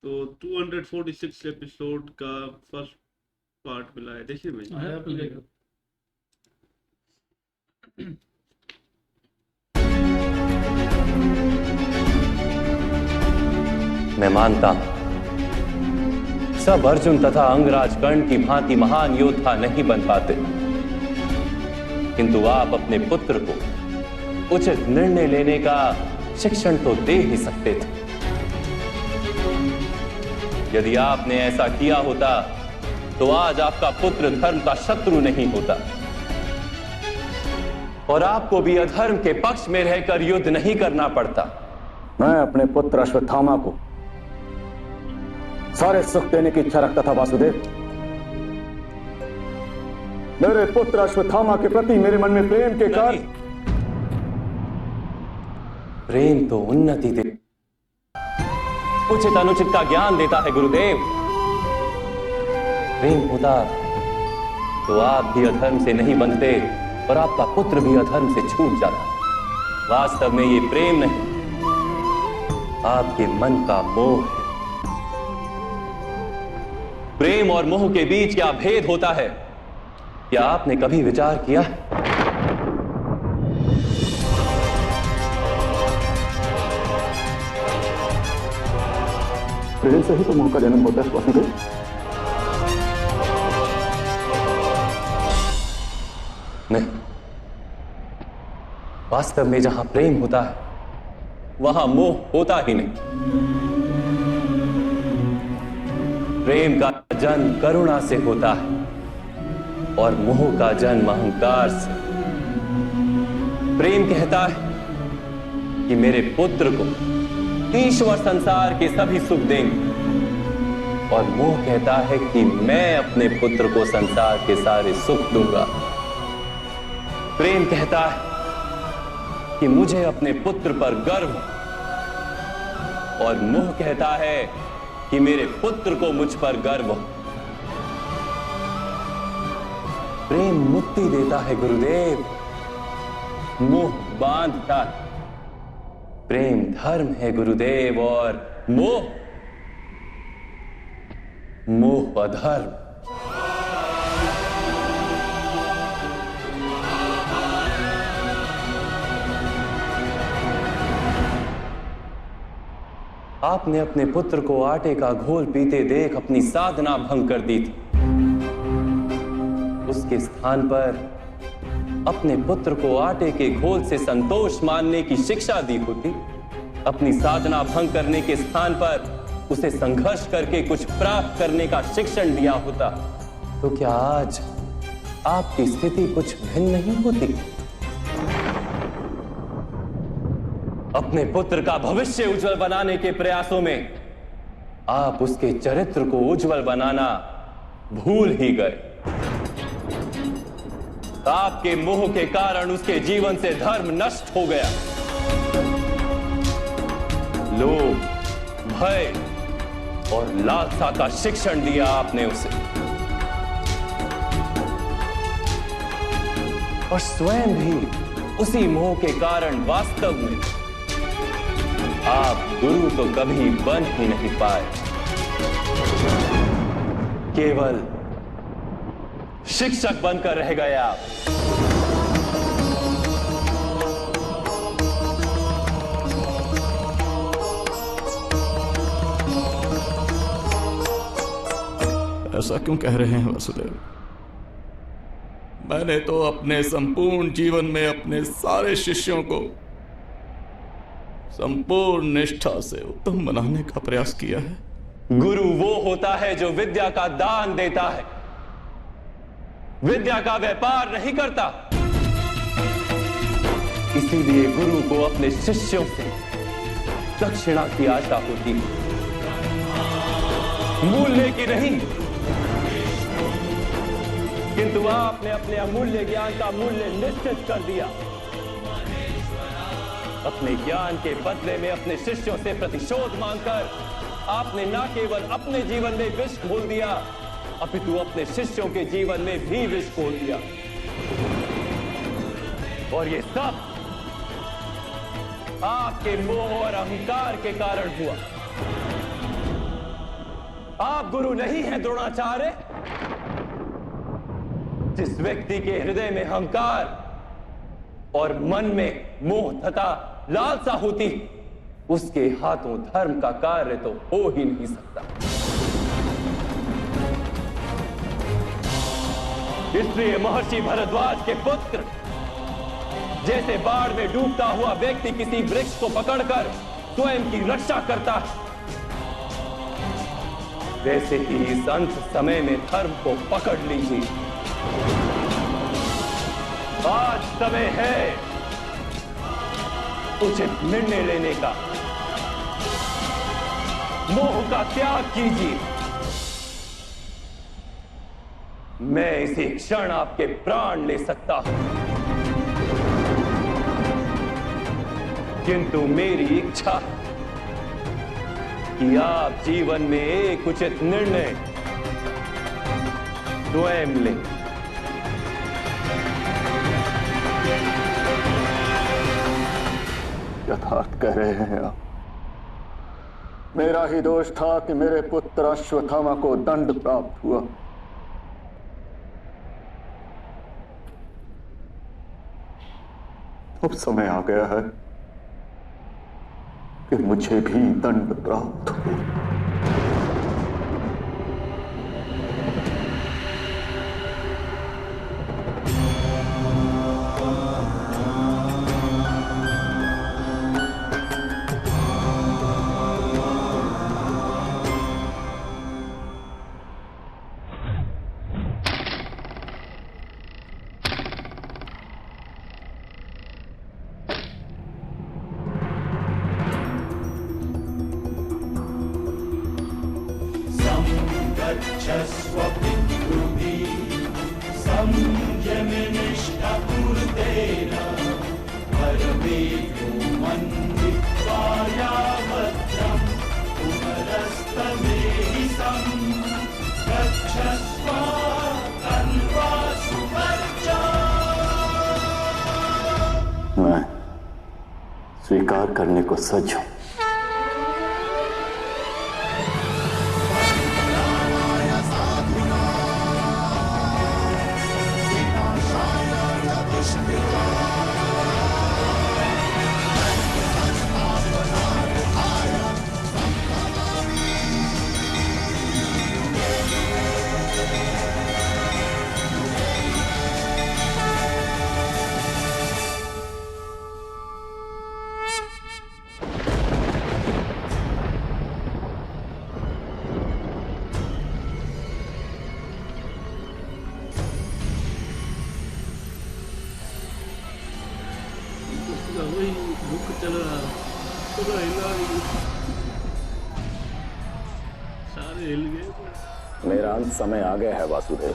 तो 246 एपिसोड का first part मिला है, देखिए भाई। आया प्लेगा। मैं मानता हूं सब अर्जुन तथा अंगराज कर्ण की भांति महान योद्धा नहीं बन पाते, किंतु आप अपने पुत्र को उचित निर्णय लेने का शिक्षण तो दे ही सकते थे। यदि आपने ऐसा किया होता तो आज आपका पुत्र धर्म का शत्रु नहीं होता और आपको भी अधर्म के पक्ष में रहकर युद्ध नहीं करना पड़ता। मैं अपने पुत्र अश्वत्थामा को सारे सुख देने की इच्छा रखता था वासुदेव। मेरे पुत्र अश्वत्थामा के प्रति मेरे मन में प्रेम के कारण प्रेम तो उन्नति दे, उचित अनुचित का ज्ञान देता है गुरुदेव। प्रेम होता तो आप भी अधर्म से नहीं बनते और आपका पुत्र भी अधर्म से छूट जाता। वास्तव में ये प्रेम नहीं, आपके मन का मोह है। प्रेम और मोह के बीच क्या भेद होता है, क्या आपने कभी विचार किया? प्रेम से ही तो मोह का जन्म होता है वासुदेव। नहीं, वास्तव में जहां प्रेम होता है वहां मोह होता ही नहीं। प्रेम का जन्म करुणा से होता है और मोह का जन्म अहंकार से। प्रेम कहता है कि मेरे पुत्र को ईश्वर संसार के सभी सुख देंगे और मोह कहता है कि मैं अपने पुत्र को संसार के सारे सुख दूंगा। प्रेम कहता है कि मुझे अपने पुत्र पर गर्व और मोह कहता है कि मेरे पुत्र को मुझ पर गर्व। प्रेम मुक्ति देता है गुरुदेव, मोह बांधता है। प्रेम धर्म है गुरुदेव और मोह अधर्म। आपने अपने पुत्र को आटे का घोल पीते देख अपनी साधना भंग कर दी थी। उसके स्थान पर अपने पुत्र को आटे के घोल से संतोष मानने की शिक्षा दी होती। अपनी साधना भंग करने के स्थान पर उसे संघर्ष करके कुछ प्राप्त करने का शिक्षण दिया होता, तो क्या आज आपकी स्थिति कुछ भिन्न नहीं होती? अपने पुत्र का भविष्य उज्जवल बनाने के प्रयासों में आप उसके चरित्र को उज्जवल बनाना भूल ही गए। आपके मोह के कारण उसके जीवन से धर्म नष्ट हो गया। लोभ, भय और लालसा का शिक्षण दिया आपने उसे और स्वयं भी उसी मोह के कारण वास्तव में आप गुरु तो कभी बन ही नहीं पाए, केवल शिक्षक बनकर रह गए आप। ऐसा क्यों कह रहे हैं वासुदेव? मैंने तो अपने संपूर्ण जीवन में अपने सारे शिष्यों को संपूर्ण निष्ठा से उत्तम बनाने का प्रयास किया है। गुरु वो होता है जो विद्या का दान देता है, विद्या का व्यापार नहीं करता। इसीलिए गुरु को अपने शिष्यों से दक्षिणा की आशा होती है, मूल्य की नहीं। किंतु आपने अपने अमूल्य ज्ञान का मूल्य निश्चित कर दिया। अपने ज्ञान के बदले में अपने शिष्यों से प्रतिशोध मांगकर आपने न केवल अपने जीवन में विष घोल दिया, अपितु अपने शिष्यों के जीवन में भी विष घोल दिया। और ये सब आपके मोह और अहंकार के कारण हुआ। आप गुरु नहीं हैं द्रोणाचार्य। जिस व्यक्ति के हृदय में अहंकार और मन में मोह तथा लालसा होती, उसके हाथों धर्म का कार्य तो हो ही नहीं सकता। इसलिए महर्षि भरद्वाज के पुत्र जैसे बाढ़ में डूबता हुआ व्यक्ति किसी वृक्ष को पकड़कर स्वयं की रक्षा करता है, वैसे ही इस अंत समय में धर्म को पकड़ लीजिए। आज समय है उचित निर्णय लेने का। मोह का त्याग कीजिए। मैं इसी क्षण आपके प्राण ले सकता हूं, किंतु मेरी इच्छा है कि आप जीवन में एक उचित निर्णय स्वयं लें। यथार्थ कह रहे हैं आप। मेरा ही दोष था कि मेरे पुत्र अश्वत्थामा को दंड प्राप्त हुआ। अब समय आ गया है कि मुझे भी दंड प्राप्त हो। मैं स्वीकार करने को सज्ज हूं। वही दुख चल रहा, पूरा हिला ही, सारे हिल गए। मेरा अंत समय आ गया है वासुदेव।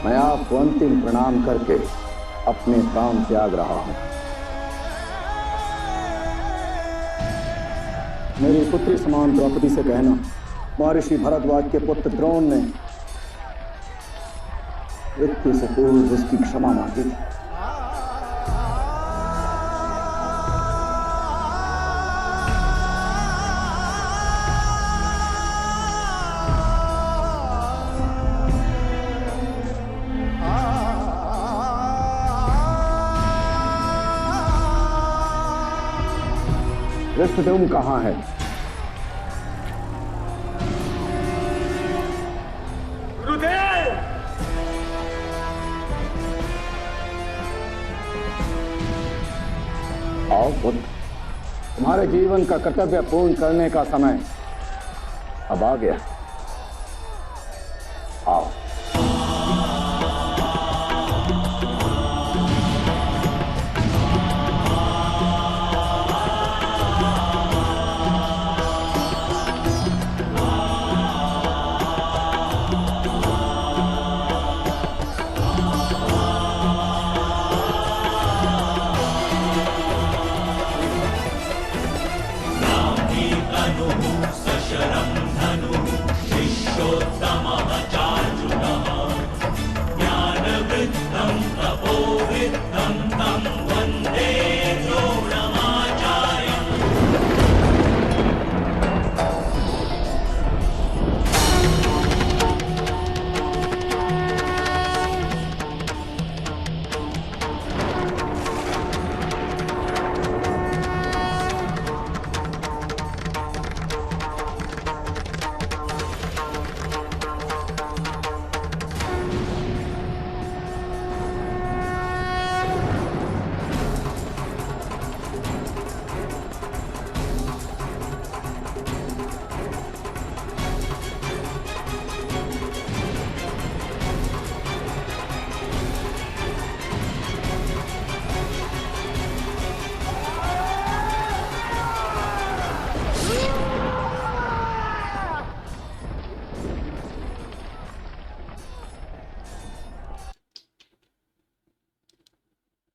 मैं आपको अंतिम प्रणाम करके अपने प्राण त्याग रहा हूं। मेरी पुत्री समान द्रौपदी से कहना, महर्षि भरद्वाज के पुत्र द्रोण ने मृत्यु से पूर्व उसकी क्षमा मांगी थी। धृष्टद्युम्न कहाँ है? आओ पुत्र, तुम्हारे जीवन का कर्तव्य पूर्ण करने का समय अब आ गया। आओ। सशरं धनुः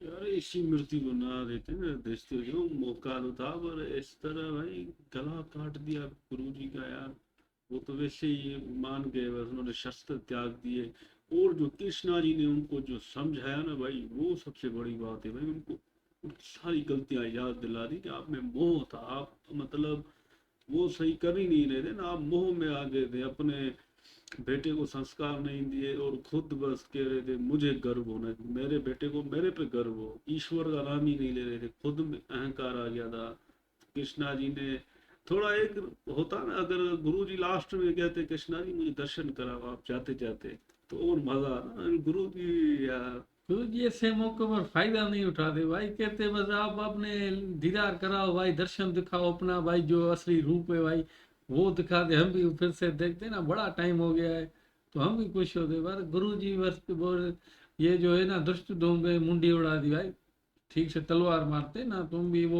यार इसी मृत्यु को ना देते ना देते जो मौका तो था, पर इस तरह भाई गला काट दिया गुरु जी का यार। वो तो वैसे ही मान गए, बस उन्होंने शस्त्र त्याग दिए। और जो कृष्णा जी ने उनको जो समझाया ना भाई, वो सबसे बड़ी बात है भाई। उनको उनकी सारी गलतियां याद दिला दी कि आप में मोह था, आप मतलब वो सही कर ही नहीं रहे थे ना, आप मोह में आ गए थे, अपने बेटे को संस्कार नहीं दिए और खुद बस कह रहे थे मुझे गर्व होना, मेरे बेटे को मेरे पे गर्व हो, ईश्वर का नाम ही नहीं ले रहे थे, खुद में अहंकार आ गया था। कृष्णा जी ने थोड़ा एक होता ना, अगर गुरु जी लास्ट में कहते कृष्णा जी मुझे दर्शन कराओ आप जाते जाते, तो और मजा ना गुरु जी यार। गुरु जी ऐसे मौके पर फायदा नहीं उठाते भाई, कहते बस आप अपने दीदार कराओ भाई, दर्शन दिखाओ अपना भाई, जो असली रूप है भाई वो दिखा दे, हम भी फिर से देखते ना, बड़ा टाइम हो गया है तो हम भी खुश होते। पर गुरु जी बस ये जो है ना दुष्ट धोम पे मुंडी उड़ा दी भाई, ठीक से तलवार मारते ना तुम भी वो